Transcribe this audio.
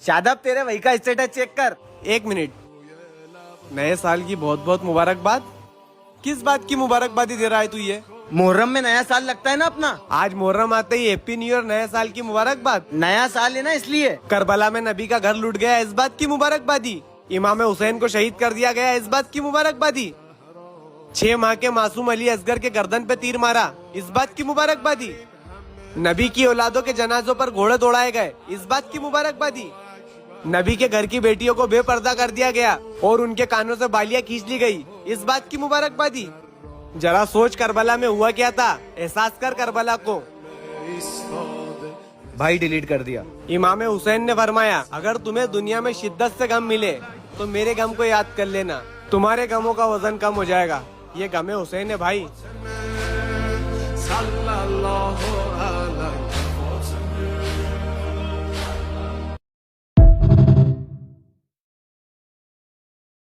शादाब, तेरे वही का स्टेटस चेक कर। 1 मिनट। नए साल की बहुत बहुत मुबारकबाद। किस बात की मुबारकबादी दे रहा है तू ये? मुहर्रम में नया साल लगता है ना अपना। आज मुहर्रम आते ही हैप्पी न्यू ईयर, नए साल की मुबारकबाद। नया साल है ना इसलिए। करबला में नबी का घर लूट गया, इस बात की मुबारकबादी। इमाम हुसैन को शहीद कर दिया गया, इस बात की मुबारकबादी। 6 माह के मासूम अली असगर के गर्दन पे तीर मारा, इस बात की मुबारकबादी। नबी की औलादों के जनाजों पर घोड़े दौड़ाए गए, इस बात की मुबारकबादी। नबी के घर की बेटियों को बेपर्दा कर दिया गया और उनके कानों से बालियां खींच ली गई, इस बात की मुबारकबादी। जरा सोच करबला में हुआ क्या था, एहसास कर करबला को। भाई डिलीट कर दिया। इमाम हुसैन ने फरमाया, अगर तुम्हें दुनिया में शिद्दत से गम मिले तो मेरे गम को याद कर लेना, तुम्हारे गमों का वजन कम हो जाएगा। ये गमे हुसैन है भाई।